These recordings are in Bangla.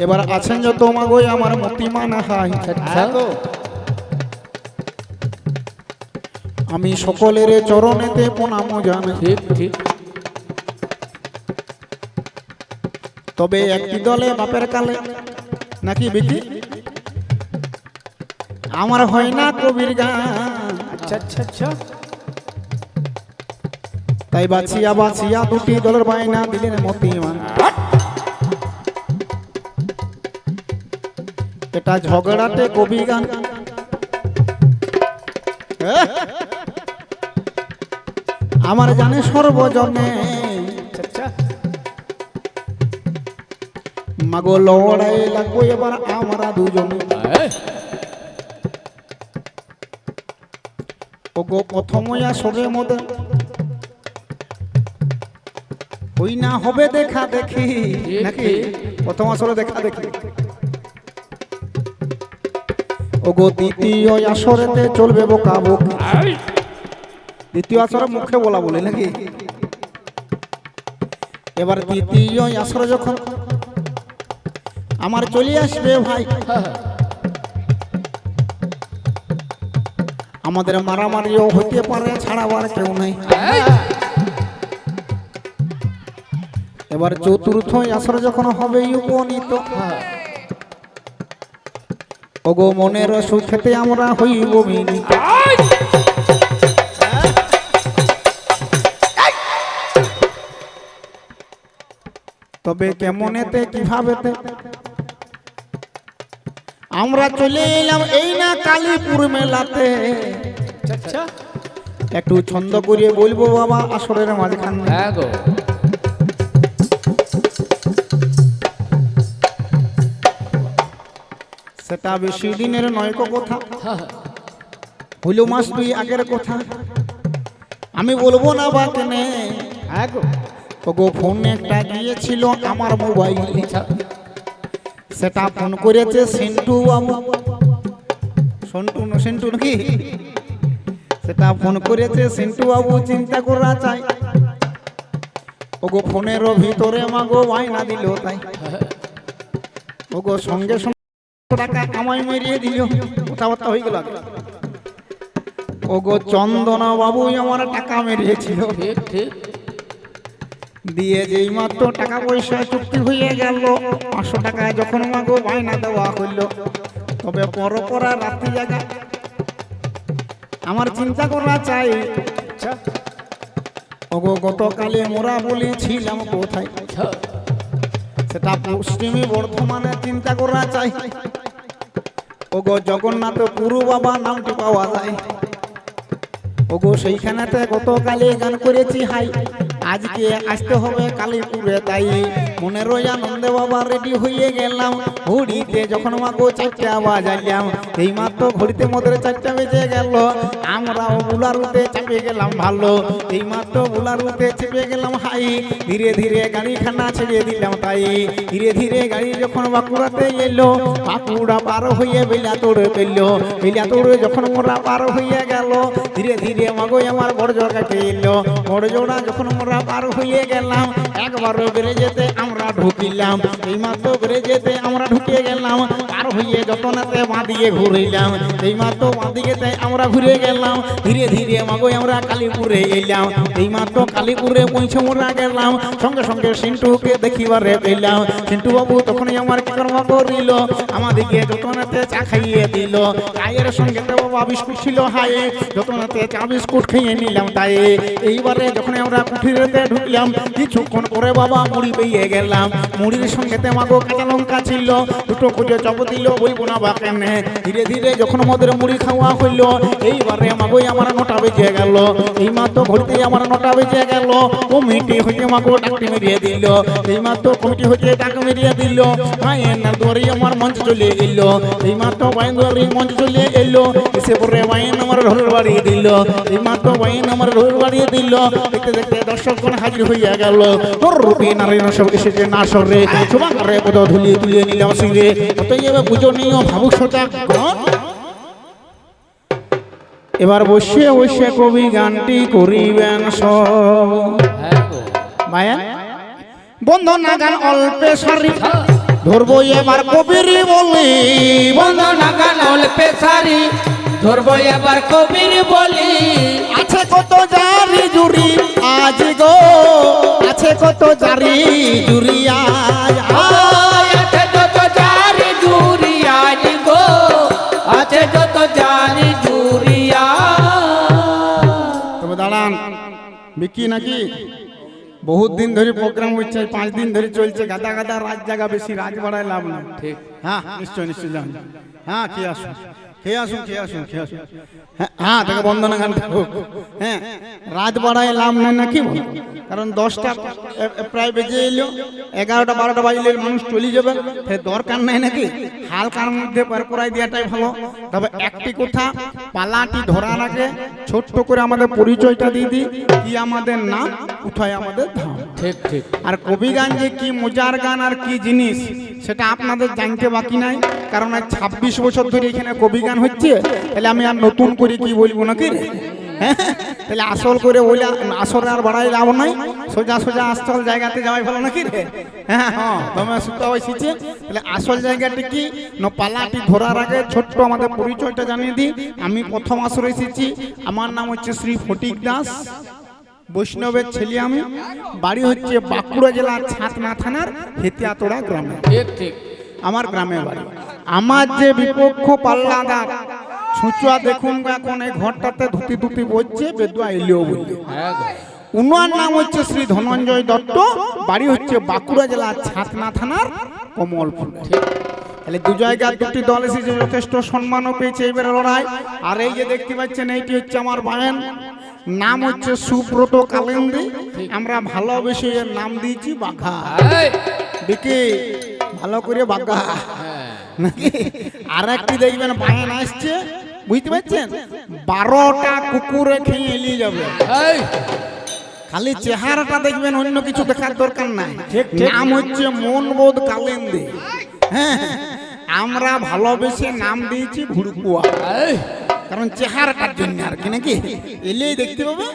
এবার আছেন যত মাগোই আমার মতিমান হাই, আমি সকলের চরণেতে প্রণাম জানাই। ঠিক ঠিক। তবে একটি দলে বাপের কালে নাকি বিকি আমার হয় না কবির গান, আচ্ছা আচ্ছা আচ্ছা। তাই বাছিয়া বাছিয়া দুটি দলের বাইনা দিলেন মতিমান। এটা ঝগড়াতে কবি গান, আমার জানে সর্বজনে আচ্ছা মাগো লড়াই লাগবো এবার আমরা দুজনে। ওগো প্রথম আসরে মধ্যে ওই না হবে দেখা দেখি নাকি প্রথম আসরে দেখা দেখি। ওগো দ্বিতীয় আসরেতে চলবে বোকা বোকা, দ্বিতীয় আসরে মুখে বলা বলে নাকি। এবার তৃতীয় আসরে যখন আমার চলে আসবে ভাই, আমাদের মারামারিও হইতে পারে, ছাড়াবার কেউ নাই। এবার চতুর্থ আসরে যখন হবে উপনীত, ওগো মনের সুখেতে আমরা হইব মিলিত। তবে কেমনেতে কিভাবেতে আমরা চলে এলাম এই না কালীপুর মেলাতে। আচ্ছা। একটু ছন্দ করিয়ে বলবো বাবা আসরের মাঝখানে। হ্যাঁ গো। সেটা বেশি দিনের নয় কথা, হইল মাস দুই আগের কথা। আমি বলবো না বা কেনে, হ্যাঁ গো। ওগো ফোন একটা গিয়েছিল আমার মোবাইলে, সেটা ফোন করেছে সেন্টু বাবু, সেন্টু নাকি, সেটা ফোন করেছে সেন্টু বাবু। চিন্তা করা চাই ওগো ফোনের ভিতরে মাগো বায়না দিল তাই, ওগো সঙ্গে সঙ্গে টাকা কামাই মেরিয়ে দিল, কথাবার্তা হয়ে গেল। ওগো চন্দনা বাবু আমার টাকা মেরিয়েছিল, ঠিক ঠিক। দিয়ে যেই মাত্র টাকা পয়সা চুক্তি হয়ে গেল, 500 টাকায় যখন মাগো বায়না দেওয়া হইল, তবে পরপরা রাত্রি জায়গা আমার চিন্তা করা চাই। আচ্ছা ওগো গতকালে মোরা বলেছিলাম কোথায়, সেটা পশ্চিমী বর্ধমানে চিন্তা করা চাই। ওগো জগন্নাথ গুরু বাবা নামটি পাওয়া যায়, ওগো সেইখানেতে গতকালে গান করেছি হাই, আজকে আসতে হবে কালীপুরে। তাই মনের আনন্দে বাবা রেডি হয়ে গেলাম। ঘড়িতে যখন মাগো 4টা বাজাইলাম, এই মাত্র ঘড়িতে মোদের 4টা বেজে গেল। আমরাও বুলারুতে চেপে গেলাম ভালো, এই মাত্র বুলারুতে চেপে গেলাম হাই। ধীরে ধীরে গাড়িখানা ছেড়ে দিলাম তাই, ধীরে ধীরে গাড়ি যখন বাঁকুড়াতে এলো, বাঁকুড়া পার হয়ে বেলাতোড় পেল, বেলাতোড় যখন মোরা পার হয়ে গেল, ধীরে ধীরে মাগো আমার বড়জোড়া কাটে এলো। বড়জোড়া যখন মোরা পার হয়ে গেলাম, একবার বেড়ে যেতে আমরা ঢুকিলাম, এই মাত্র বেড়ে যেতে আমরা ঢুকে গেলাম। পার হয়ে যতনাতে বাঁদিকে ঘুরলাম, এই মাত্র বাঁদিকেতে আমরা ঘুরে গেলাম। ধীরে ধীরে মাগো আমরা কালীপুরে এলাম, এই মাত্র কালীপুরে পৌঁছে মোরা গেলাম। সঙ্গে সঙ্গে সিন্টুকে দেখিবারে পেলাম, সিন্টু বাবু তখনই আমার কর্ম করিল, আমাদিকে যতনাতে চা খাইয়ে দিল। চায়ের সঙ্গে তো বাবা বিস্কুট ছিল হাই, যতনাতে চা বিস্কুট খেয়ে নিলাম তাই। এইবারে যখন আমরা কুঠিরেতে ঢুকলাম, কিছুক্ষণ পরে বাবা মুড়ি পেয়ে গেলাম। মুড়ির সঙ্গে মাগো কাঁচা লঙ্কা ছিল, দুটো খুঁজে চপ দিল, বলবো না বা কেনে। ধীরে ধীরে যখন আমাদের মুড়ি খাওয়া হইল, এইবারে মাগো আমার 9টা বেজে গেল, এই মাত্র ঘড়িতে আমার 9টা বেজে গেল। কমিটি হইতে মাগো ডাকটি মেরিয়ে দিল, এই মাত্র কমিটি হইতে ডাক মেরিয়ে দিল। বাইনার দুয়ারি আমার মঞ্চ চলে এলো, এই মাত্র বাইন দুয়ারি মঞ্চ চলে এলো। এসে পরে বাইন আমার ঢোলের বাড়ি দিল, এই মাত্র বাইন আমার ঢোলের বাড়ি দিল। দেখতে দেখতে দর্শকগণ হাজির হইয়া গেল। তোর রূপে নারায়ণ সব এসেছে না সরে, শোভাকারে পদ ধুলিয়ে তুলিয়ে নিলাম শিরে। অতএব পূজনীয় ভাবুক সজাগ। এবার বসে বসে কবি গানটি করিবেন সব। হ্যাঁ গো। মায়া বন্ধনা গান অল্পে সারি, ধরবো এবার কবির বলি বন্দনা গানল পেশারি ধরবো এবার কবির বলি আছে কত জারি জুরি আজ গো আছে কত জারি জুরি আজ আছে যত জারি জুরিয়া গো আছে যত জারি জুরিয়া তবে দাঁড়ান বিকি নাকি বহুত দিন ধরে প্রোগ্রাম হচ্ছে 5 দিন ধরে চলছে গাদা গাদা রাত জায়গা বেশি রাত বাড়ায় লাভ না ঠিক হ্যাঁ নিশ্চয় নিশ্চয় যান হ্যাঁ খেয়ে আসুন খেয়ে আসুন খেয়ে আসুন খেয়ে আসুন হ্যাঁ তাকে বন্দনা গান হ্যাঁ রাত বাড়ায় লাভ নাই নাকি বল কারণ 10টা প্রায় বেজে এলো 11টা 12টা বাজলে মানুষ চলে যাবে ফের দরকার নাই নাকি হালকার মধ্যে পার করাই দেওয়াটাই ভালো তবে একটি কথা পালাটি ধরার আগে ছোট্ট করে আমাদের পরিচয়টা দিয়ে দিই কি আমাদের নাম কোথায় আমাদের ধাম ঠিক ঠিক আর কবি গান যে কি মজার গান আর কি জিনিস সেটা আপনাদের জানতে বাকি নাই কারণ আজ 26 বছর ধরে এখানে কবি গান হচ্ছে তাহলে আমি আর নতুন করে কি বলবো নাকি রে হ্যাঁ? তাহলে আসল করে বলে আসলে আর বাড়াই লাভ নাই সোজা সোজা আসল জায়গাতে যাওয়াই ভালো নাকি রে হ্যাঁ হ্যাঁ তুমি সুতা হয়েছে তাহলে আসল জায়গাটি কি না পালাটি ধরার আগে ছোট্ট আমাদের পরিচয়টা জানিয়ে দিই আমি প্রথম আসরে এসেছি আমার নাম হচ্ছে শ্রী ফটিক দাস বৈষ্ণবের ছেলে আমি বাড়ি হচ্ছে বাঁকুড়া জেলার ছাতনা থানার হেতিয়াতোড়া গ্রামে ঠিক ঠিক আমার গ্রামে বাড়ি আমার যে বিপক্ষ পাল্লাদার ছুঁচুয়া দেখুন এখন এই ঘরটাতে ধুতি ধুতি বলছে বেদুয়া এলিও বলছে হ্যাঁ গো। উনার নাম হচ্ছে শ্রী ধনঞ্জয় দত্ত বাড়ি হচ্ছে বাঁকুড়া জেলার ছাতনা থানার কমলপুর তাহলে দু জায়গার দুটি দল এসেছে যথেষ্ট সম্মানও পেয়েছে এবারে লড়াই আর এই যে দেখতে পাচ্ছেন এইটি হচ্ছে আমার বায়ন নাম হচ্ছে সুব্রত কালেন্দি আমরা ভালোবেসে এর নাম দিয়েছি বাঘা এই, দেখি ভালো করে বাঘা নাকি আর একটি দেখবেন বায়ন আসছে বুঝতে পারছেন 12টা কুকুরে খেয়ে এলিয়ে যাবে এই, খালি চেহারাটা দেখবেন অন্য কিছু দেখার দরকার নাই ঠিক, ঠিক। নাম হচ্ছে মনবোধ কালেন্দি হ্যাঁ আমরা ভালোবেসে নাম দিয়েছি ভুড়কুয়া এই, কারণ চেহারাটার জন্য আর কি নাকি এলেই দেখতে পাবে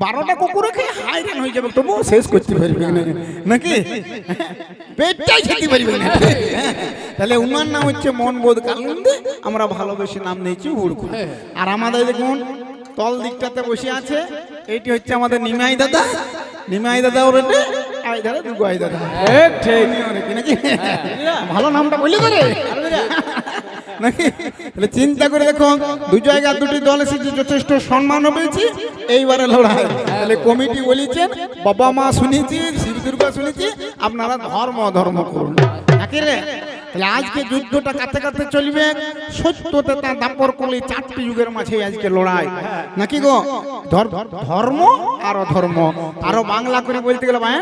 12টা কুকুরে খেয়ে হাইরান হয়ে যাবে তবুও শেষ করতে পারবে না নাকি পেটটাই খেতে পারবে না তাহলে উনার নাম হচ্ছে মনবোধ কালিন্দে আমরা ভালোবেসে নাম দিয়েছি ভুড়কুয়া আর আমাদের দেখুন তল দিকটাতে বসে আছে এইটি হচ্ছে আমাদের নিমাই দাদা নিমাই দাদা ওর আই দাদা দুগাই দাদা ঠিক ঠিক নাকি নাকি ভালো নামটা বললি করে নাকি তাহলে চিন্তা করে দেখুন দু জায়গা দুটি দল এসেছে যথেষ্ট সম্মানও পেয়েছি এইবারে লড়াই তাহলে কমিটি বলেছেন বাবা মা শুনেছি শ্রী দুর্গা শুনেছি আপনারা ধর্ম ধর্ম করুন নাকি রে তাহলে আজকে যুদ্ধটা কাতে কাতে চলবে সত্যতে তার দাপর করলে 4টি যুগের মাঝে আজকে লড়াই নাকি গো ধর্ম আর অধর্ম আরো বাংলা করে বলতে গেলে ভাই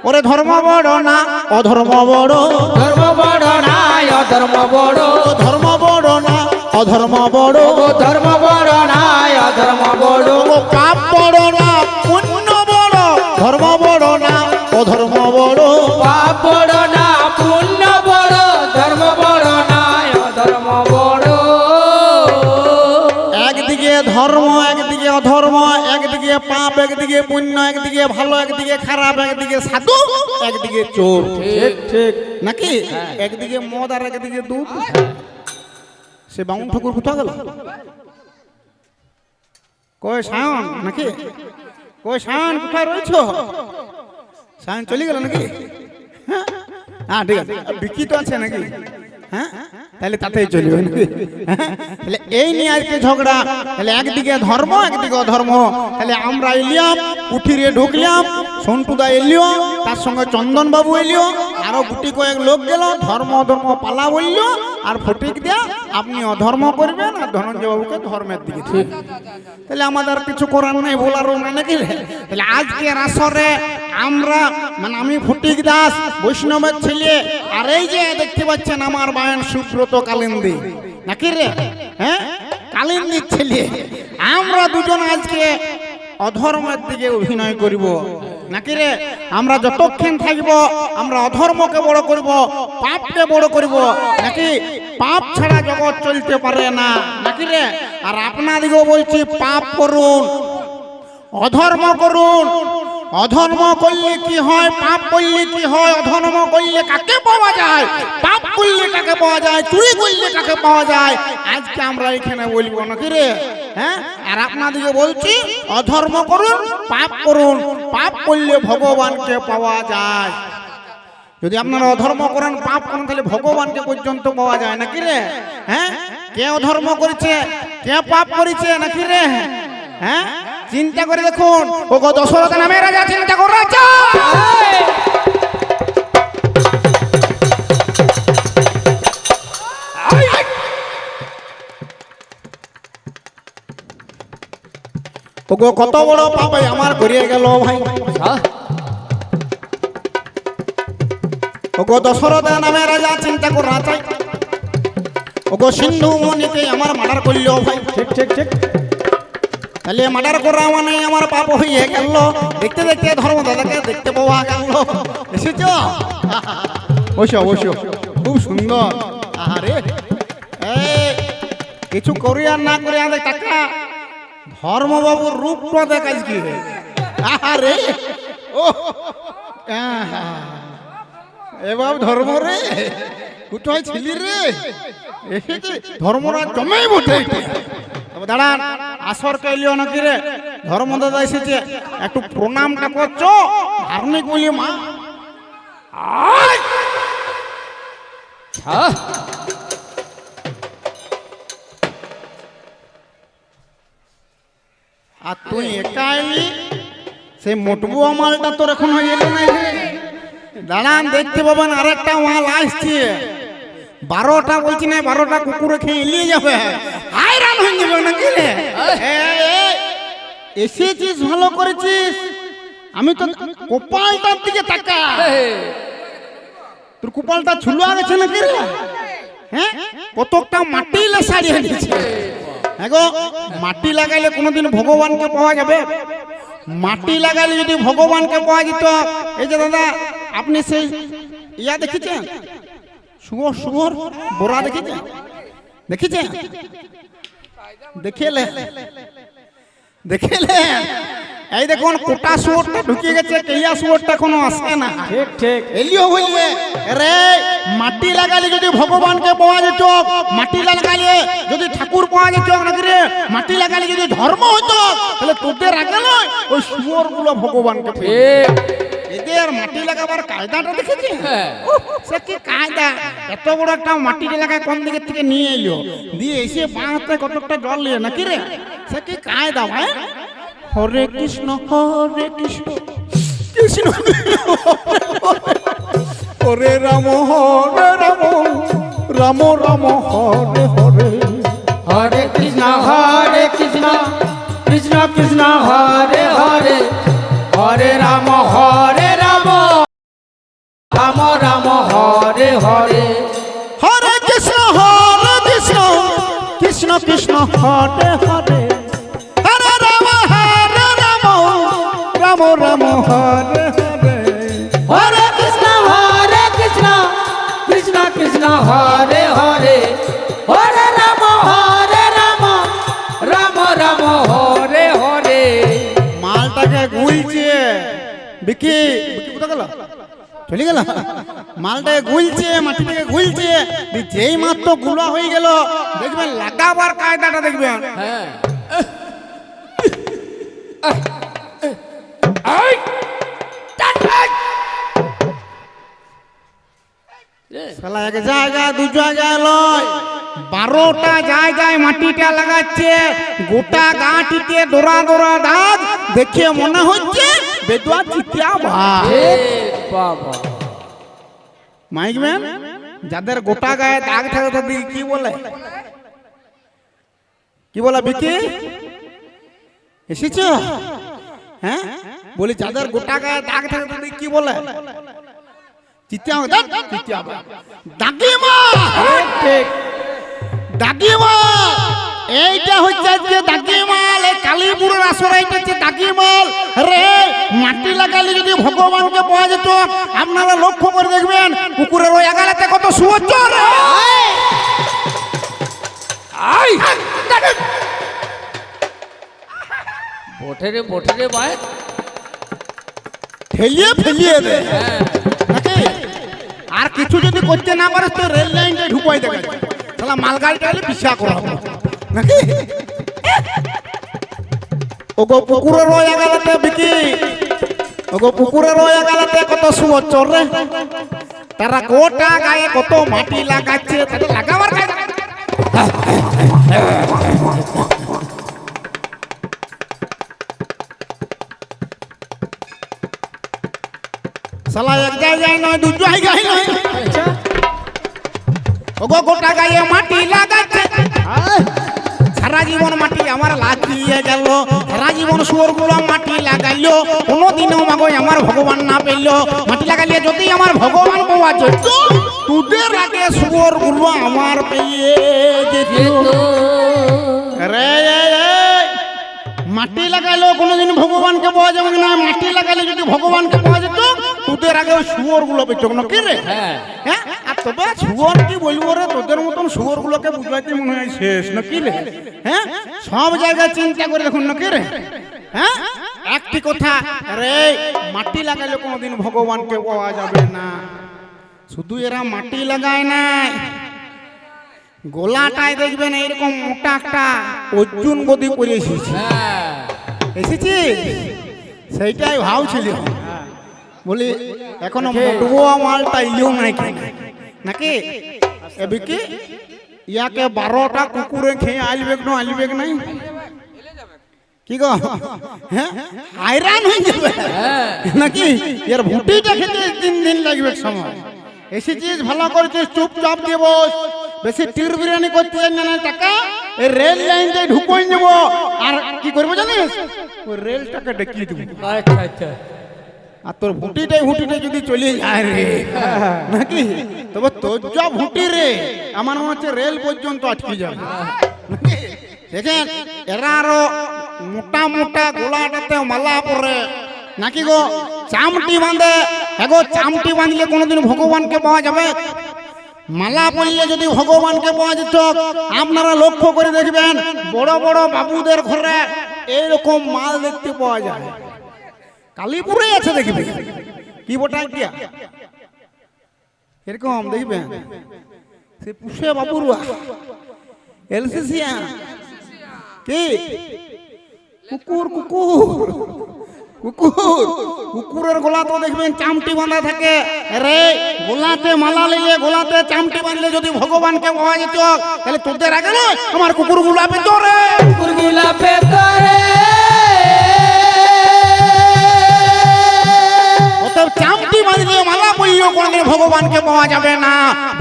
ওরে ধর্ম বড় না অধর্ম বড় ধর্ম বড় নাই অধর্ম বড় ধর্ম বড় না অধর্ম বড় ধর্ম বড় নাই অধর্ম বড় পাপ বড় না পুণ্য বড় ধর্ম বড় না অধর্ম বড় পাপ বড় না পুণ্য বড় ধর্ম বড় নাই অধর্ম বড় একদিকে ধর্ম একদিকে অধর্ম একদিকে পাপ একদিকে পুণ্য একদিকে ভালো একদিকে খারাপ একদিকে সাধু একদিকে চোর ঠিক ঠিক নাকি একদিকে মদ আর একদিকে দুধ সে বামুন ঠাকুর কোথা গেল কই সায়ন নাকি কই সায়ন কোথায় রয়েছ সায়ন চলে গেল নাকি হ্যাঁ ঠিক আছে বিকি তো আছে নাকি হ্যাঁ তাহলে তাতেই চলবে নাকি তাহলে এই নিয়ে আজকে ঝগড়া তাহলে একদিকে ধর্ম একদিকে অধর্ম তাহলে আমরা এলিয়াম কুঠিরে ঢুকলাম সন্টুদা এলিও তার সঙ্গে চন্দন বাবু এলিও আরো গুটি কয়েক লোক গেল ধর্ম অধর্ম পালা বললো আর ফটিক দেয়া আপনি অধর্ম করবেন আর ধনঞ্জয় বাবুকে ধর্মের দিকে ঠিক তাহলে আমাদের আর কিছু করার নাই বলারও না নাকি তাহলে আজকের আসরে আমরা মানে আমি ফটিক দাস বৈষ্ণবের ছেলে আর এই যে দেখতে পাচ্ছেন আমার বায়ন সুব্রত কালিন্দি নাকি রে হ্যাঁ কালিন্দির ছেলে আমরা দুজন আজকে অধর্মের দিকে অভিনয় করিব নাকি রে আমরা যতক্ষণ থাকবো আমরা অধর্মকে বড় করব পাপকে বড় করব নাকি পাপ ছাড়া জগৎ চলতে পারে না নাকি রে আর আপনাদিকেও বলছি পাপ করুন অধর্ম করুন অধর্ম করলে কি হয়, পাপ করলে কি হয়, অধর্ম করলে কাকে পাওয়া যায়, পাপ করলে কাকে পাওয়া যায়, চুরি করলে কাকে পাওয়া যায়, আজকে আমরা এখানে বলবো নাকি রে? হ্যাঁ, আর আপনাদেরকে বলছি অধর্ম করুন, পাপ করুন, পাপ করলে ভগবানকে পাওয়া যায়। যদি আপনারা অধর্ম করেন, পাপ করেন, তাহলে ভগবানকে পর্যন্ত পাওয়া যায় নাকি রে? হ্যাঁ, কে অধর্ম করেছে, কে পাপ করেছে নাকি রে? হ্যাঁ, চিন্তা করে দেখুন। ও গো দশরথ নামে রাজা চিন্তা করে রাজা, ও গো কত বড় পাপ আমার করিয়ে গেল ভাই। ও গো দশরথ নামে রাজা চিন্তা করে রাজা, ও গো সিন্ধু মনিতে আমার মার্ডার করলো ভাই। ঠিক ঠিক ঠিক। তাহলে মার্ডার করা মানে আমার পাপ হয়ে গেল। দেখতে দেখতে ধর্মদাদাকে দেখতে পাওয়া গেল। এসেছ? অবশ্য অবশ্য খুব সুন্দর। আরে কিছু করি আর না করে আমাদের টাকা ধর্মবাবুর রূপটা দেখাইস কি রে? আরে ও এবার ধর্ম রে কোথায় ছিলি রে? এসেছে ধর্মরাজ জমেই বটে। দাঁড়ান, আসর কেলিও নাকি রে? ধর্মদাদা এসেছে, একটু প্রণামটা করছো ধার্মিক বলি মা। আর তুই একা এলি, সেই মোটবুয়া মালটা তোর এখন এলো না। দাঁড়ান, দেখতে পাবেন আরেকটা মাল আসছে। 12টা বলছি না, 12টা কুকুরে খেয়ে এলিয়ে যাবে, হায়রান হয়ে যাবে নাকি রে? এসেছিস ভালো করেছিস, আমি তো কপালটার দিকে তাকা। তোর কপালটা ছুলুয়া গেছে নাকি রে? হ্যাঁ, কতটা মাটি সারিয়ে দিয়েছে। হ্যাঁ গো, মাটি লাগাইলে কোনোদিন ভগবানকে পাওয়া যাবে? মাটি লাগাইলে যদি ভগবানকে পাওয়া যেত। এই যে দাদা, আপনি সেই ইয়া দেখেছেন, শুয়োর শুয়োর বোরা দেখেছেন? দেখেছেন? দেখেলে দেখেলে এই দেখুন কোটা শুয়োরটা ঢুকে গেছে, কেয়া শুয়োরটা এখনো আসে না। ঠিক ঠিক। এলিও বলবে রে মাটি লাগালে যদি ভগবানকে পাওয়া যেত, মাটি লাগালে যদি ঠাকুর পাওয়া যেত নাকি রে, মাটি লাগালে যদি ধর্ম হতো, তাহলে তোদের আগে নয় ওই শুয়োর গুলো ভগবানকে পেয়ে। এদের মাটি লাগাবার কায়দাটা দেখেছি, সে কি কায়দা! এত বড় একটা মাটির এলাকায় কোন দিকের থেকে নিয়ে এলো, দিয়ে এসে বাঁধতে কতটা জল নিয়ে নাকি রে, সে কি কায়দা ভাই! হরে কৃষ্ণ কৃষ্ণ হরে রাম রাম রাম হরে হরে, হরে কৃষ্ণ কৃষ্ণ কৃষ্ণ হরে হরে, হরে রাম রাম রাম হরে হরে, হরে কৃষ্ণ কৃষ্ণ কৃষ্ণ হরে হরে, হরে রাম রাম রাম হরে হরে, হরে কৃষ্ণ কৃষ্ণ কৃষ্ণ হরে হরে, হরে রাম রাম রাম হরে হরে। মালটাকে গুলছে বিকি কোথা গেল, চলে গেল। মালটাকে গুলছে, মাটি থেকে গুলছে, যেই মাত্র গুলা হয়ে গেল, দেখবেন লাগাবার কায়দাটা দেখবেন। শালা এক জায়গায় দু জায়গায় লয়, 12টা জায়গায় মাটিটা লাগাচ্ছে, গোটা গাঁটিতে ডোরা ডোরা দাগ, দেখে মনে হচ্ছে বেদুয়া চিতিয়া ভাই। বাবা মাইকম্যান, যাদের গোটা গায়ে দাগ থাকে তাদের কি বলে, কি বলে বিকি? এসেছ? হ্যাঁ বলি, যাদের গোটা গায়ে দাগ থাকে তাদের কি বলে? চিতিয়া চিতিয়া দাগিমা। ঠিক। দাগিমা, এইটা হচ্ছে আজকে দাগিমাল। এই কালীপুরের আসরে এইটা হচ্ছে দাগিমাল রে। মাটি লাগালে যদি ভগবানকে পাওয়া যেত, আপনারা লক্ষ্য করে দেখবেন পুকুরের ওই আগালাতে কত শুয়োর রে। বঠে রে ভাই, ঠেলিয়ে ফেলিয়ে দে নাকি? আর কিছু যদি করতে না পারিস তো রেল লাইনটা ঢুকাই দেখা যায়, তাহলে মালগাড়িটা হলে পিছা করা হবে নাকি? ওগো পুকুরের ওই আগালাতে বিকি, ওগো পুকুরের ওই আগালাতে কত শুয়োর চর রে, তারা গোটা গায়ে কত মাটি লাগাচ্ছে, তাহলে লাগাবার কাজ শালা এক জায়গায় নয় দু জায়গায় নয়, আচ্ছা ওগো গোটা গায়ে মাটি লাগাচ্ছে, আয় সারা জীবন মাটি আমার লাগিয়ে গেল, সারা জীবন শুয়োর গুলো মাটি লাগাইলো, কোনোদিনও মাগো আমার ভগবান না পেল, মাটি লাগাইলে যদি আমার ভগবান পাওয়া যেত, তোদের আগে শুয়োর গুলো আমার পেয়ে যেত রে। মাটি লাগাইলেও কোনোদিন ভগবানকে পাওয়া যাবে না, মাটি লাগাইলে যদি ভগবানকে পাওয়া যেত তোদের আগে ওই শুয়োর গুলো পেত না কি রে? হ্যাঁ হ্যাঁ, আর তবে শুয়োর কি বলবো রে, তোদের মতন শুয়োর গুলোকে বুঝাইতে মনে হয় শেষ নাকি রে? হ্যাঁ, সব জায়গায় চিন্তা করে দেখুন নাকি রে? হ্যাঁ, একটি কথা রে, মাটি লাগাইলে কোনোদিন ভগবানকে পাওয়া যাবে না। শুধু এরা মাটি লাগায় নাই, গোলাটায় দেখবেন এইরকম মোটা একটা অর্জুন গদি করে এসেছি, হ্যাঁ এসেছি সেইটাই ভাবছিল, বলি এখনো মোটুয়া মালটা ইলেও নাই নাকি? এবার কি ইয়াকে 12টা কুকুরে খেয়ে আলবে নাই কি গো? হ্যাঁ, হায়রান হয়ে যাবে নাকি? এর ভুটিটা খেতে 3 দিন লাগবে সময়। এসেছিস ভালো করেছিস, চুপচাপ দিয়ে বস, বেশি টির বিরিয়ানি করতে জানি না টাকা, এই রেল লাইনটাই ঢুকোই নেব, আর কি করবো জানিস, ওই রেলটাকে ডেকিয়ে দেবো, আচ্ছা আচ্ছা আর তোর ভুটিটাই যদি চলে যায় রে নাকি, তবে তোর যা ভুটি রে আমার মনে হচ্ছে রেল পর্যন্ত আটকে যাবে নাকি? দেখেন এরা আরো মোটা মোটা গোলাটাতে মালা পরে নাকি গো, চামটি বাঁধে, এগো চামটি বাঁধলে কোনোদিন ভগবানকে পাওয়া যাবে? মালা পরলে যদি ভগবানকে পাওয়া যেত, আপনারা লক্ষ্য করে দেখবেন বড় বড় বাবুদের ঘরে এইরকম মাল দেখতে পাওয়া যায়, কালীপুরে আছে দেখবে, কি বটা গিয়া এরকম দেখবেন, সে পুষে বাবুরা এলসিসিয়া কি কুকুর কুকুর কুকুর কুকুরের গোলা তো দেখবেন চামটি বাঁধা থাকে রে, গোলাতে মালা নিলে গোলাতে চামটি বাঁধলে যদি ভগবানকে পাওয়া যেত, তাহলে তোদের আগে না আমার কুকুর গুলা পেত রে, কুকুরগুলা পেতরে অতএব চামটি বাঁধলে মালা পড়লেও কোনদিন ভগবানকে পাওয়া যাবে না।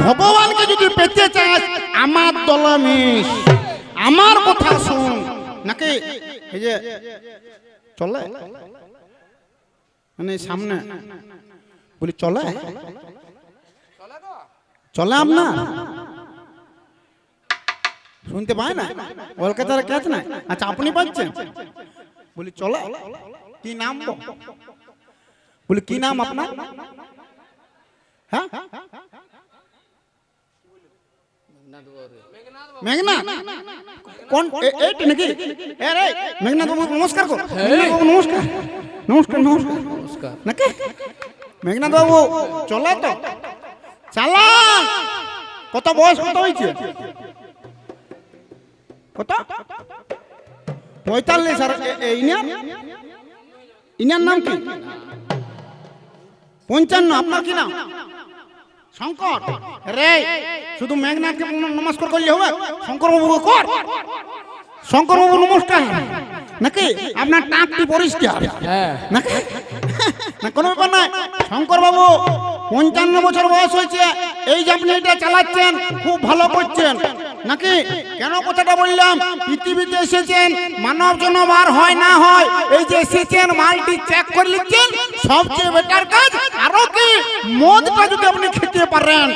ভগবানকে যদি পেতে চাস আমার দলে মিশ, আমার কথা শুন নাকি? এই যে চলে মানে সামনে বলি চলে চলে আপনার শুনতে পায় না, কলকাতার ক্যাচ না, আচ্ছা আপনি পাচ্ছেন, বলি চলে, কি নাম বলি, কি নাম আপনার? হ্যাঁ, মেঘনাথ কোন এইটা নাকি? মেঘনাথ বাবু নমস্কার কর, মেঘনাথ বাবু নমস্কার নমস্কার নমস্কার নাকি? মেঘনাথ বাবু চলে তো চালান, কত বয়স কত হয়েছে? কত? 45। আর ইনার নাম কি? 55। আপনার কি নাম? শঙ্কর রে, শুধু মেঘনাথকে নমস্কার করলে হবে? শঙ্কর বাবুকে কর, শঙ্কর বাবু নমস্কার নাকি? আপনার টাকটি পরিষ্কার নাকি? না কোনো ব্যাপার নয়। শঙ্কর বাবু 55 বছর বয়স হয়েছে, এই যে আপনি এটা চালাচ্ছেন খুব ভালো করছেন নাকি? কেন কথাটা বললাম, পৃথিবীতে এসেছেন মানব জনবার হয় না হয়, এই যে এসেছেন মালটি চেক করে নিচ্ছেন, সবচেয়ে বেটার কাজ। আরো কি মদটা যদি আপনি খেতে পারেন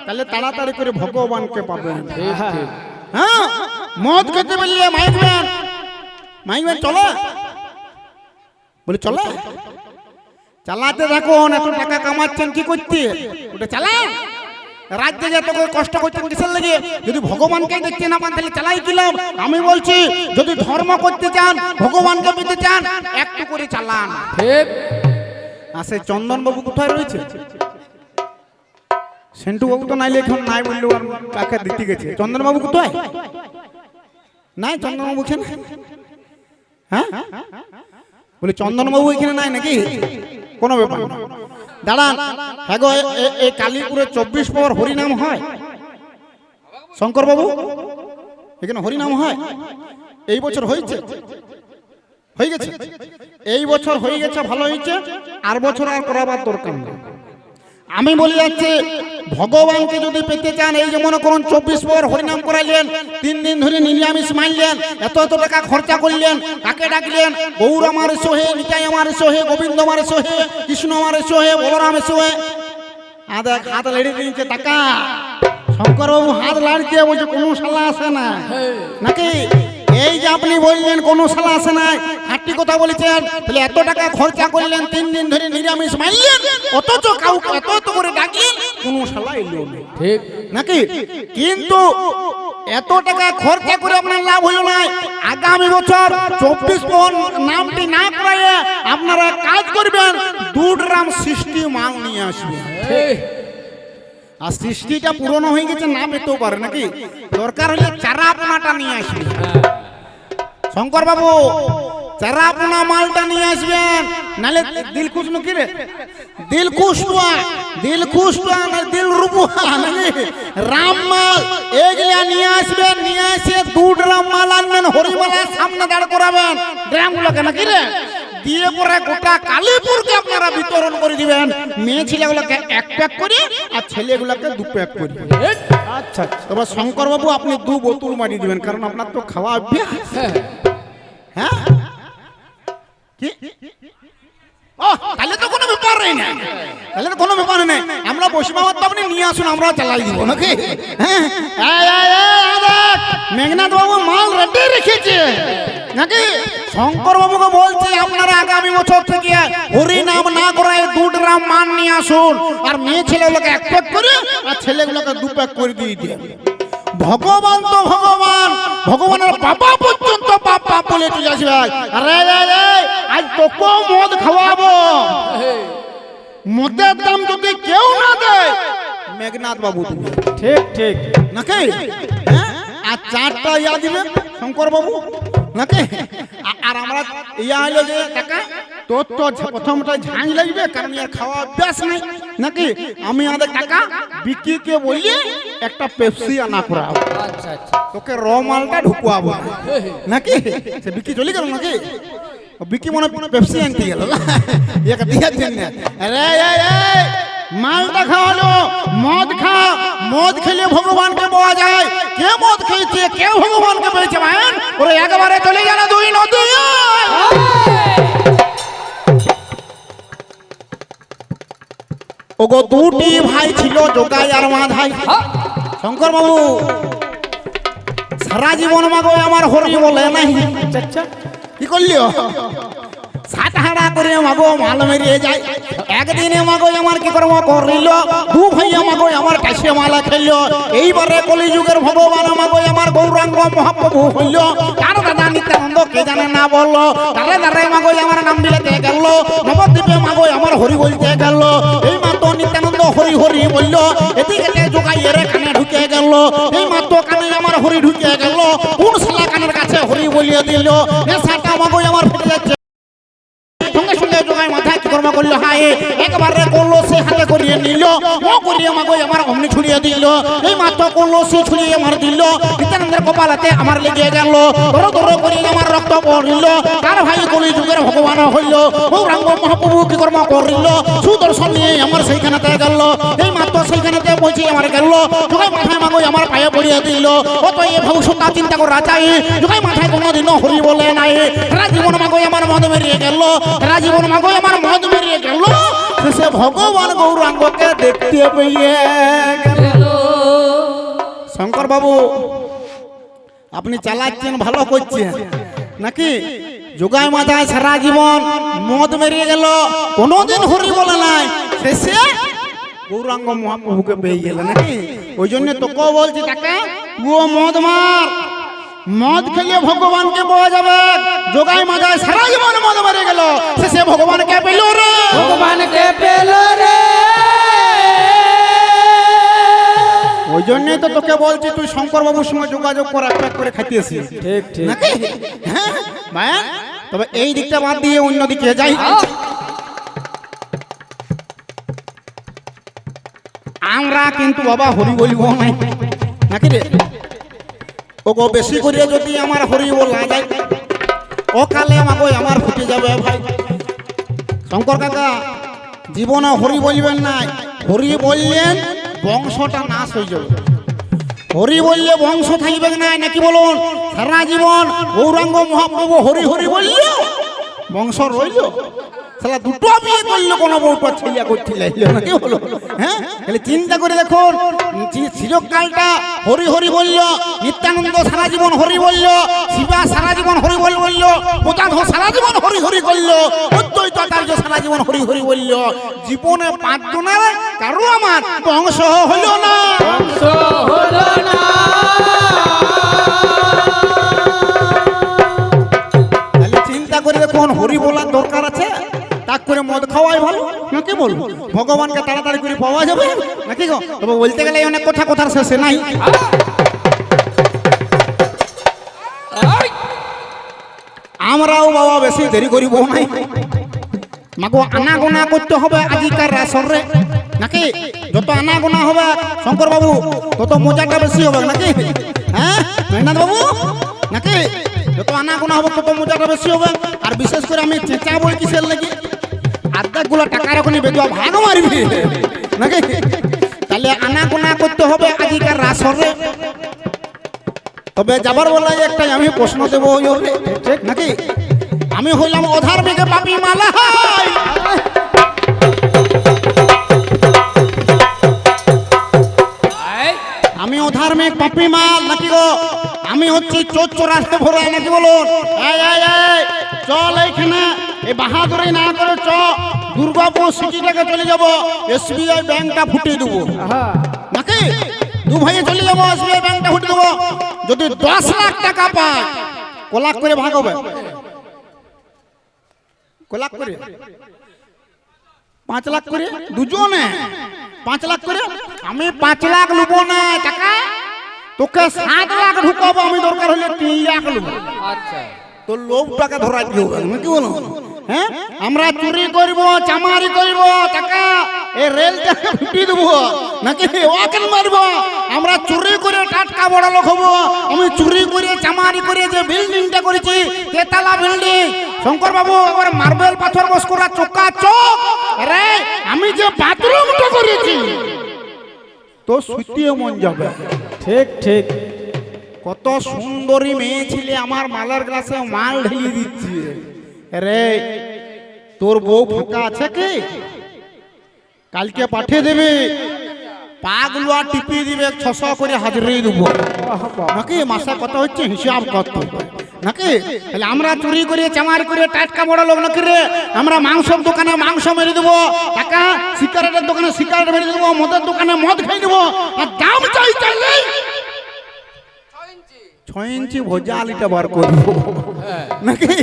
তাহলে তাড়াতাড়ি করে ভগবানকে পাবেন। হ্যাঁ, মদ খেতে পারলে মাইকবেন চলে, বলে চলে, চালাতে থাকুন। এত টাকা কামাচ্ছেন কি করতে, ওটা চালান। রাজ্যে যত কষ্ট করছেন কিসের লাগে? যদি ভগবানকে দেখতে না পান তাহলে চালাই কিলাম। আমি বলছি যদি ধর্ম করতে চান, ভগবানকে পেতে চান, একটু করে চালান। ঠিক আর সেই চন্দন বাবু কোথায় রয়েছে? সেন্টু বাবু তো নাইলে এখন নাই বললো, আর কাকে দিতে গেছে। চন্দন বাবু কোথায়? নাই চন্দন বাবু এখানে? হ্যাঁ বলে চন্দন বাবু এখানে নাই নাকি? কোনো ব্যাপার না, দাঁড়ান। হ্যাঁ গো, এই কালীপুরে 24 পর হরিনাম হয়। শঙ্কর বাবু এখানে হরিনাম হয়? এই বছর হয়েছে? হয়ে গেছে? এই বছর হয়ে গেছে, ভালো হয়েছে। আর বছর আর করাবার দরকার নেই। আমি বলে যাচ্ছি, ভগবানকে যদি পেতে চান, এই যে মনে করুন 24 পর হরিনাম করাইলেন, 3 দিন ধরে নিরামিষ মানলেন, এত এত টাকা খরচা করলেন, কাকে ডাকলেন? গৌর আমার সোহে, নিতাই আমার সোহে, গোবিন্দ আমার সোহে, কৃষ্ণ আমার সোহে, বলরাম সোহে। দেখ হাত লেড়ে দিয়েছে টাকা। শঙ্কর বাবু হাত লাড়ছে, বলছে কোনো শালা আসে না নাকি? এই যে আপনি বললেন কোনো শালা আসে না, হাঁটি কথা বলেছেন। তাহলে এত টাকা খরচা করলেন, 3 দিন ধরে নিরামিষ মানলেন, অথচ কাউকে এত এত করে ডাকলেন, কোনো শালা এলো না, ঠিক নাকি? কিন্তু এত টাকা খরচা করে আপনার লাভ হলো না। আগামী বছর 24 পর নামটি না করাইয়ে আপনারা কাজ করবেন, 2 ড্রাম সৃষ্টি মাল নিয়ে আসবেন। আর সৃষ্টিটা পুরনো হয়ে গেছে, না পেতেও পারে নাকি? দরকার হলে চারা পোনাটা নিয়ে আসবেন। শঙ্কর বাবু চারা পোনা মালটা নিয়ে আসবেন, নালে দিলখুশ নাকি রে? দিলখুশটা না দিলরুবা নাকি? রাম মাল এগুলা নিয়ে আসবেন। নিয়ে এসে 2 ড্রাম মাল আনবেন, হরিমালার সামনে দাঁড় করাবেন ড্রামগুলোকে নাকি রে? দিয়ে পরে গোটা কালীপুরকে আপনারা বিতরণ করে দিবেন। মেয়ে ছেলেগুলোকে 1 প্যাক করে, আর ছেলেগুলোকে 2 প্যাক করে। আচ্ছা তবে শঙ্কর বাবু আপনি 2 বোতল মারি দিবেন, কারণ আপনার তো খাওয়া অভ্যাস। হ্যাঁ কি? ও তাহলে তো কোনো ব্যাপারই না, তাহলে তো কোনো ব্যাপার নেই। আমরা বসিমাবাদ আপনি নিয়ে আসুন, আমরা চালাই দিব নাকি? হ্যাঁ মেঘনাথ বাবু মাল রেডি রেখেছে নাকি? শঙ্কর বাবুকে বলছি, আপনারা আগামী বছর থেকে হরিনাম না করায় 2 ড্রাম মাল নিয়ে আসুন, আর মেয়ে ছেলেগুলোকে 1 প্যাক করে, আর ছেলেগুলোকে 2 প্যাক করে দিয়ে দিয়ে। ভগবান তো ভগবান, ভগবানের বাবা পর্যন্ত পাপ পাপ বলে তুই আসবে। আরে আজ তোকেও মদ খাওয়াবো, মদের দাম যদি কেউ না দেয়, মেঘনাথ বাবু তুমি ঠিক ঠিক নাকি? হ্যাঁ, আর 4টা ইয়া দিবে শঙ্কর বাবু নাকি? আর আমরা ইয়া হইলো যে টাকা তোর তো প্রথমটা ঝাঁঝ লাগবে, কারণ ইয়ার খাওয়া অভ্যাস নাই নাকি? আমি আমাদের টাকা বিকিকে বলিয়ে একটা পেপসি আনা করাবো, আচ্ছা আচ্ছা তোকে র মালটা ঢুকুয়াবো নাকি? সে বিকি চলে গেল নাকি? বিকি মনে পেপসি আনতে গেল একে দিয়েছেন না। আরে মালটা খাওয়ালো, মদ খা, মদ খেলে ভগবানকে পাওয়া যায়। কে মদ খেয়েছে, কে ভগবানকে পেয়েছে? ভাইন ওরে একবারে চলে গেল 2 নদী। ওগো 2টি ভাই ছিল, জোগাই আর মাধাই। শঙ্কর বাবু সারা জীবন মাগো আমার হরি বলে নাই, আচ্ছা কি করলিও? 7 হাড়া করে মাগো মাল মেরিয়ে যায়। একদিনে মাগো আমার কি কর্ম করিল, 2 ভাই মাগো আমার কাছে মালা খেলল। এইবারে কলিযুগের ভগবান মাগো আমার গৌরাঙ্গ মহাপ্রভু হইল। কার দাদা নিত্যানন্দ কে জানে না বলল, দাঁড়ে দাঁড়ে মাগো আমার নাম বিলাতে গেল, নবদ্বীপে মাগো আমার হরি বলতে গেল। এই মাত্র নিত্যানন্দ হরি হরি বলল, এদিকে জোগাই এর কানে ঢুকে গেল। এই মাত্র কানে আমার হরি ঢুকে গেল, কোন শালা কানের কাছে হরি বলিয়ে দিল। নেশাটা মাগো আমার ফেটে যাচ্ছে। সঙ্গে সঙ্গে জোগাই মাথায় কি কর্ম করলো, হায় একবারে কলসি হাতে করিয়ে নিল, ও করিয়ে মাগো আমার অমনি ছুড়িয়ে দিল। এই মাত্র কলসি ছুড়িয়ে আমার দিল, নিত্যানন্দের কপালাতে আমার লেগে গেল। ধরো ধরো করিয়ে আমার রক্ত পড়িল। তার ভাই কলিযুগের ভগবান হইল, গৌরাঙ্গ মহাপ্রভু কি কর্ম করিল, সুদর্শন নিয়ে আমার সেইখানেতে গেল। এই মাত্র সেইখানেতে বলছি আমার গেল, জোগাই মাথায় মাগো আমার পায়ে পড়িয়ে দিল। অত এ ভবিষ্যৎটা চিন্তা করা চাই, জোগাই মাথায় কোনোদিনও হরি বলে নাই। সারা জীবন মাগো আমার মদ মেরিয়ে গেল, সারা জীবন মাগো আমার মদ মেরিয়ে গেল। সে ভগবান গৌরাঙ্গকে দেখতে পেয়ে গেল। শঙ্কর বাবু আপনি চালাচ্ছেন, ভালো করছেন নাকি? যোগাই মাথায় সারা জীবন মদ মেরিয়ে গেল, কোনোদিন হরি বলে নাই, শেষে গৌরাঙ্গ মহাপ্রভুকে পেয়ে গেল নাকি? ওই জন্য তোকেও বলছি টাকা ও মদ মার, মদ খেলে ভগবানকে পাওয়া যাবে, যোগাই মাজায় সারা জীবন মদ মারে গেল, সে ভগবানকে পেল রে। ভগবানকে পেল রে। ওই জন্যই তো তোকে বলছি তুই শঙ্কর বাবুর সঙ্গে যোগাযোগ কর, এক করে খাইতেছি ঠিক ঠিক নাকি? হ্যাঁ ভাইয়া, তবে এই দিকটা বাদ দিয়ে অন্য দিকে যাই। আমরা কিন্তু বাবা হরি বলিব নাই নাকি রে? ও গো বেশি করে যদি আমার হরি বলা যায় ও কালে আমাকে আমার ফুটে যাবে ভাই। শঙ্কর কাকা জীবনে হরি বলবেন নাই, হরি বললেন বংশটা নাশ হয়ে যাবে। হরি বললে বংশ থাকবে না নাকি বলুন? সারা জীবন গৌরাঙ্গ মহাপ্রভু হরি হরি বলল, বংশ রইল। সালা দুটো বিয়ে করলো, কোনো বউটা ছেলে করছিল নাকি বলো? হ্যাঁ, তাহলে চিন্তা করে দেখুন, চিরকালটা হরি হরি বলল, নিত্যানন্দ সারা জীবন হরি বলল, শিবা সারা জীবন হরি বল বলল, প্রতাপ সারা জীবন হরি হরি করল, অদ্বৈত আচার্য সারা জীবন হরি হরি বলল। জীবনে 5 জনের কারো আমার বংশ হলো না, বংশ হলো না। তাহলে চিন্তা করে দেখুন, হরি বলার দরকার আছে, তাক করে মদ খাওয়াই ভালো নাকি বলবো? ভগবানকে তাড়াতাড়ি করে পাওয়া যাবে নাকি গো? তবে বলতে গেলে অনেক কথা কথার শেষে নাই। আমরাও বাবা বেশি দেরি করিব নাই, মাগো আনাগোনা করতে হবে আজিকার রাসরে নাকি? যত আনাগোনা হবে শঙ্কর বাবু তত মজাটা বেশি হবে নাকি? হ্যাঁ মেঘনাথ বাবু নাকি? যত আনাগোনা হবে তত মজাটা বেশি হবে। আর বিশেষ করে আমি চেঁচা বই কিসের লাগি, আর্ধেক গুলো টাকার ওখানে বেজুয়া ভাগ মারবি নাকি? তাহলে আনাগোনা করতে হবে আজিকার রাসরে। তবে যাবার বেলায় একটাই আমি প্রশ্ন দেবো নাকি? আমি হইলাম অধার্মিক পাপী মালা, আমি অধার্মিক পাপী মাল নাকি গো? আমি হচ্ছি চোর চোরাতে ভরে নাকি বলুন? এই এই এই চল এইখানে, এই বাহাদুরি না করে চ দুর্গাপুর সিটিটাকে চলে যাব, SBI ব্যাংকটা ফুটিয়ে দেবো নাকি? দু ভাইয়ে চলে যাবো, SBI ব্যাংকটা ফুটিয়ে দেবো। যদি 10 লাখ টাকা পায় কোলাক করে ভাগ হবে, কোলাক করে 5 লাখ করে দুজনে 5 লাখ করে। আমি 5 লাখ লুবো না টাকা, তোকে 7 লাখ ঢুকাবো, আমি দরকার হলে 3 লাখ লুবো। আচ্ছা, তোর লোভ টাকা ধরাই দিও নাকি বলো? হ্যাঁ, আমরা চুরি করব, চামারি করব, টাকা এই রেলটাকে ফুটিয়ে দেবো নাকি? ওয়াকেল মারবো। আমরা চুরি করে টাটকা বড় লোক হবো। আমি চুরি করে চামারি করে যে বিল্ডিংটা করেছি, 3 তলা বিল্ডিং, শঙ্কর বাবু এবার মার্বেল পাথর বস করা চোকা চোখ। আরে আমি যে বাথরুমটা করেছি তো শুতিয়ে মন যাবে। ঠিক ঠিক কত সুন্দরী মেয়ে ছিলে, আমার মালের গ্লাসে মাল ঢেলে দিচ্ছে। রে তোর বউ ফাঁকা আছে কি? কালকে পাঠিয়ে দেবে, পাগলুয়া টিপিয়ে দিবে, 600 করে হাজিরি দেবো নাকি? মাসে কত হচ্ছে হিসাব কত নাকি? তাহলে আমরা চুরি করে চামারি করে টাটকা বড় লোক নাকি রে? আমরা মাংসের দোকানে মাংস মেরে দেবো, টাকা সিগারেটের দোকানে সিগারেট মেরে দেবো, মদের দোকানে মদ খেয়ে দেবো। আর দাম চাই চাইলে 6 ইঞ্চি ভোজা আলিটা বার করবো নাকি?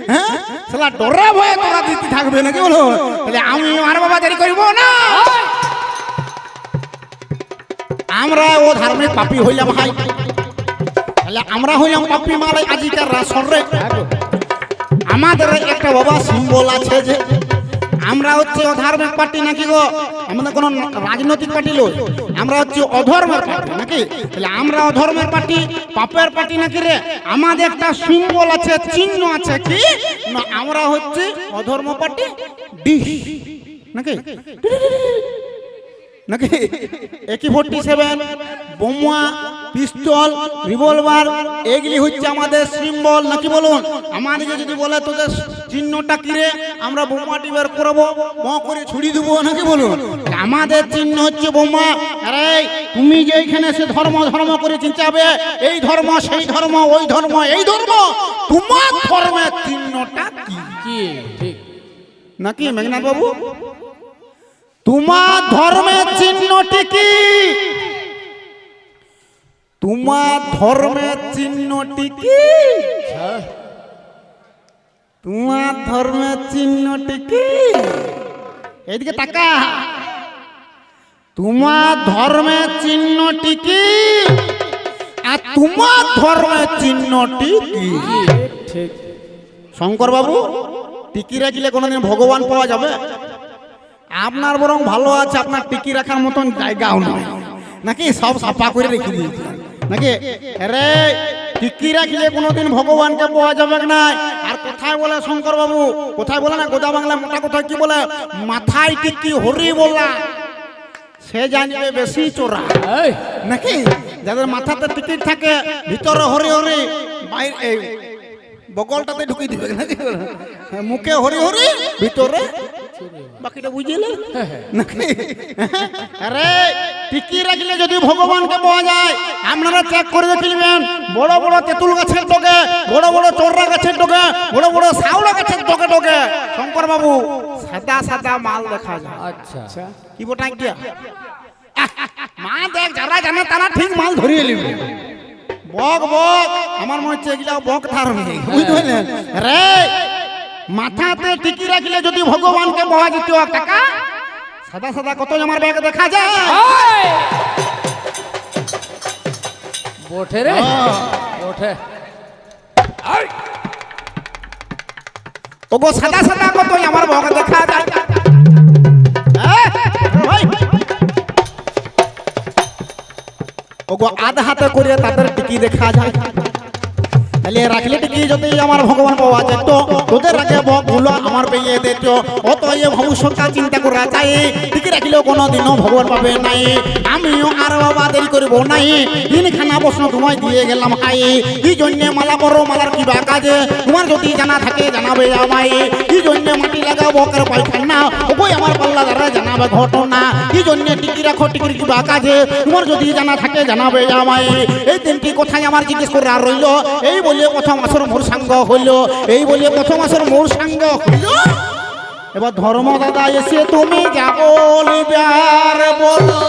হ্যাঁ, শালা ডরে ভয়ে তোরা দিতে থাকবে নাকি বলো? তাহলে আমি আর বাবা দেরি করবো না। আমরা ও ধার্মিক পাপী হইলাম ভাই, তাহলে আমরা হইলাম পাপী মালাই আজিকার রাসরে। আমাদের একটা বাবা সিম্বল আছে যে আমরা হচ্ছে অধার্মিক পার্টি নাকি গো? আমাদের কোনো রাজনৈতিক পার্টি লই, আমরা হচ্ছে অধর্মের পার্টি নাকি? তাহলে আমরা অধর্মের পার্টি, পাপের পার্টি নাকি রে? আমাদের একটা সিম্বল আছে, চিহ্ন আছে কি না? আমরা হচ্ছে অধর্ম পার্টি ডিশ নাকি? নাকি AK-47 বোমা, পিস্তল, রিভলভার এগুলি হচ্ছে আমাদের সিম্বল নাকি বলুন? আমাদেরকে যদি বলে তোদের চিহ্নটা কি রে, আমরা বোমাটি বের করবো, ম করে ছুড়ি দেবো নাকি বলুন? আমাদের চিহ্ন হচ্ছে বোমা। আরে তুমি যে এইখানে সে ধর্ম ধর্ম করে চিন্তাবে, এই ধর্ম সেই ধর্ম, ওই ধর্ম এই ধর্ম, তোমার ধর্মের চিহ্নটা কি কি ঠিক নাকি মেঘনাথ বাবু? তোমার ধর্মের চিহ্নটি কি? তোমার ধর্মের চিহ্নটি কি? তোমার ধর্মের চিহ্নটি কি? এইদিকে তাকা। তোমার ধর্মের চিহ্নটি কি? আর তোমার ধর্মের চিহ্নটি কি? ঠিক শঙ্কর বাবু, টিকি রাখলে কোনোদিন ভগবান পাওয়া যাবে? আপনার বরং ভালো আছে, আপনার টিকি রাখার মতন জায়গাও নয়, নাকি সব সাফা করে রেখে দিয়েছে নাকি? আরে টিকি রাখলে কোনোদিন ভগবানকে পাওয়া যাবে না। আর কোথায় বলে শঙ্কর বাবু, কোথায় বলে না গোদা বাংলা মোটা কোথায় কি বলে, মাথায় টিকি হরি বলা সে জানবে বেশি চোরা, এই নাকি? যাদের মাথাতে টিকিট থাকে ভিতরে হরি হরি, বাইরে বগলটাতে ঢুকিয়ে দিবে নাকি? মুখে হরি হরি, ভিতরে বাকিটা বুঝিলে নাকি? আরে টিকি রাখলে যদি ভগবানকে পাওয়া যায়, আপনারা চেক করে দেখবেন, বড় বড় তেঁতুল গাছের ডগে, বড় বড় চোররা গাছের ডগে, বড় বড় শাওলা গাছের ডগে ডগে শঙ্কর বাবু সাদা সাদা মাল দেখা যায়। আচ্ছা কি বটা গিয়া মা দেখ, যারা জানে তারা ঠিক মাল ধরিয়ে নিবে। বক বক আমার মনে হচ্ছে এগুলা বক ধারণ বুঝতে রে। মাথাতে টিকি রাখলে যদি ভগবানকে পাওয়া যেত, কাকা সাদা সাদা কত আমার ব্যাগ দেখা যায়। বটে রে বটে। ওগো সাদা সাদা কত আমার ব্যাগ দেখা যায়। ওগো আধ হাতে করে তাদের টিকি দেখা যায়। তাহলে রাখলে টিকি যদি আমার ভগবান পাওয়া যেত, তোদের আগে বকগুলো আমার পেয়ে দিত। অত এ ভবিষ্যৎটা চিন্তা করা চাই, টিকি রাখলেও কোনোদিনও ভগবান পাবে নাই। আমিও আর বাবা দেরি করব নাই, তিনখানা প্রশ্ন তোমায় দিয়ে গেলাম হাই। কি জন্য মালা করো, মালার কি বা কাজে? তোমার যদি জানা থাকে জানাবে আমায়। কি জন্য মাটি লাগাও বকের পায়খানা, ওই আমার পাল্লা দ্বারা জানাবে ঘটনা। কি জন্য টিকি রাখো, টিকির কি বা কাজে? তোমার যদি জানা থাকে জানাবে আমায়। এই তিনটি কথাই আমার জিজ্ঞেস করে আর রইল। এই বলে প্রথম আসর মোর সাঙ্গ হইল, এই বলে প্রথম আসর মোর সাঙ্গ হইল। এবার ধর্ম দাদা এসে তুমি যা বলবে আর বলো।